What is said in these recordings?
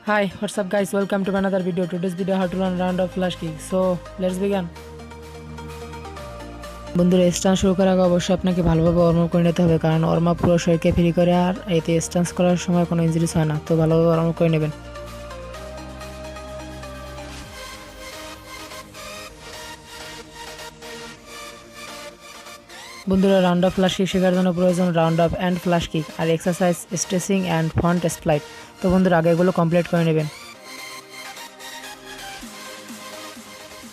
Hi, what's up guys? Welcome to another video. Today's video how to learn Roundoff Flash key. So let's begin. বন্ধুরা stance শুরু করার আগে অবশ্যই আপনাকে ভালোভাবে ওয়ার্ম আপ করে নিতে হবে, কারণ ওয়ার্ম আপ পুরো শরীরকে ফ্রি করে আর এতে স্টান্স করার সময় কোনো ইনজুরিস হয় না। তো ভালোভাবে ওয়ার্ম আপ করে নেবেন। বন্ধুরা রাউন্ডঅফ ফ্ল্যাশ কিক শেখার জন্য প্রয়োজন রাউন্ডঅফ অ্যান্ড ফ্ল্যাশ কিক আর exercise stretching and front split. তো বন্ধুরা আগে এগুলো কমপ্লিট করে নেবেন।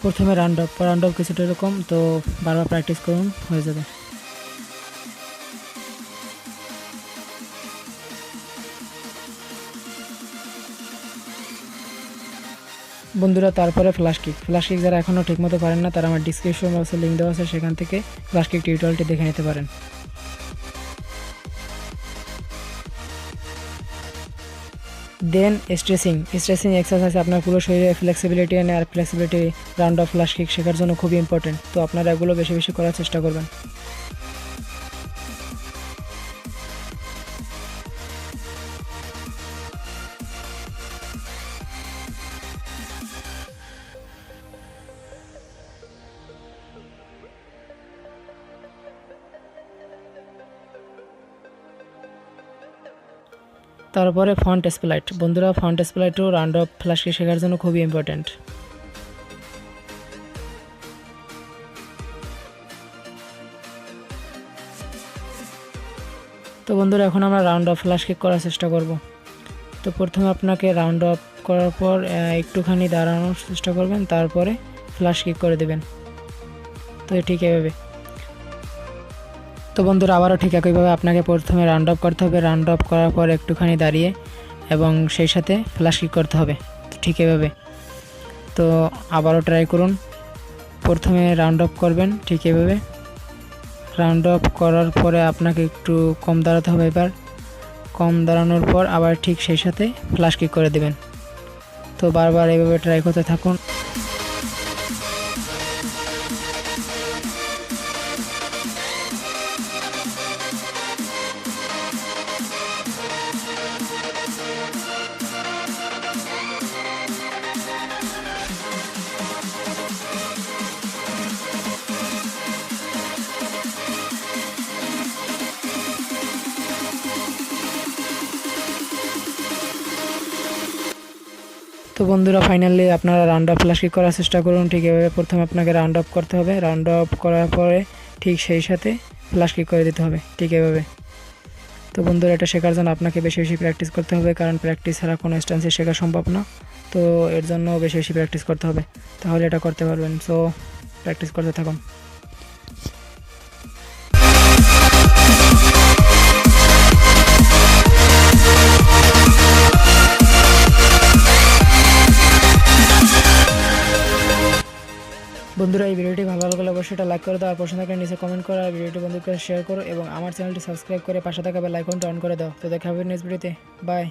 প্রথমে রাউন্ডঅফ কিছুটা এরকম, তো বারবার প্র্যাকটিস করুন, হয়ে যাবে। বন্ধুরা তারপরে ফ্ল্যাশ কিক যারা এখনও ঠিকমতো পারেন না তারা আমার ডিসক্রিপশন বক্সে লিঙ্ক দেওয়া আছে, সেখান থেকে ফ্ল্যাশ কিক টিউটোরিয়ালটি দেখে নিতে পারেন। দেন স্ট্রেচিং এক্সারসাইজ আপনার পুরো শরীরে ফ্লেক্সিবিলিটি এনে, আর ফ্লেক্সিবিলিটি রাউন্ডঅফ ফ্ল্যাশ কিক শেখার জন্য খুবই ইম্পর্টেন্ট। তো আপনারা এগুলো বেশি বেশি করার চেষ্টা করবেন। তারপরে ফ্রন্ট স্প্লাইট। বন্ধুরা ফ্রন্ট স্প্লাইটও রাউন্ডঅফ ফ্ল্যাশ কিক শেখার জন্য খুবই ইম্পর্টেন্ট। তো বন্ধুরা এখন আমরা রাউন্ডঅফ ফ্ল্যাশ কিক করার চেষ্টা করব। তো প্রথমে আপনাকে রাউন্ডঅফ করার পর একটুখানি দাঁড়ানোর চেষ্টা করবেন, তারপরে ফ্ল্যাশ কিক করে দেবেন। তো ঠিক এভাবে। তো বন্ধুরা আবারও ঠিক একইভাবে আপনাকে প্রথমে রাউন্ডঅফ করতে হবে, রাউন্ডঅফ করার পর একটুখানি দাঁড়িয়ে এবং সেই সাথে ফ্ল্যাশ কিক করতে হবে, ঠিক এভাবে। তো আবারও ট্রাই করুন। প্রথমে রাউন্ডঅফ করবেন ঠিক এভাবে, রাউন্ডঅফ করার পরে আপনাকে একটু কম দাঁড়াতে হবে। এবার কম দাঁড়ানোর পর আবার ঠিক সেই সাথে ফ্ল্যাশ কিক করে দেবেন। তো বারবার এইভাবে ট্রাই করতে থাকুন। তো বন্ধুরা ফাইনালি আপনারা রাউন্ডঅফ ফ্ল্যাশ কিক করার চেষ্টা করুন ঠিক এভাবে। প্রথমে আপনাকে রাউন্ডঅফ করতে হবে, রাউন্ডঅফ করার পরে ঠিক সেই সাথে ফ্ল্যাশ কিক করে দিতে হবে, ঠিক এভাবে। তো বন্ধুরা এটা শেখার জন্য আপনাকে বেশি বেশি প্র্যাকটিস করতে হবে, কারণ প্র্যাকটিস ছাড়া কোনো স্ট্যান্সে শেখা সম্ভব না। তো এর জন্য বেশি বেশি প্র্যাকটিস করতে হবে, তাহলে এটা করতে পারবেন। সো প্র্যাকটিস করতে থাকুন। বন্ধুরা এই ভিডিওটি ভালো লাগলে অবশ্যই এটা লাইক করে দাও, আর পছন্দ থাকলে নিচে কমেন্ট করো, আর ভিডিওটি বন্ধুকে শেয়ার করো এবং আমার চ্যানেলটি সাবস্ক্রাইব করে পাশে থাকা বেল আইকনটা অন করে দাও। তো দেখা হবে নেক্সট ভিডিওতে, বাই।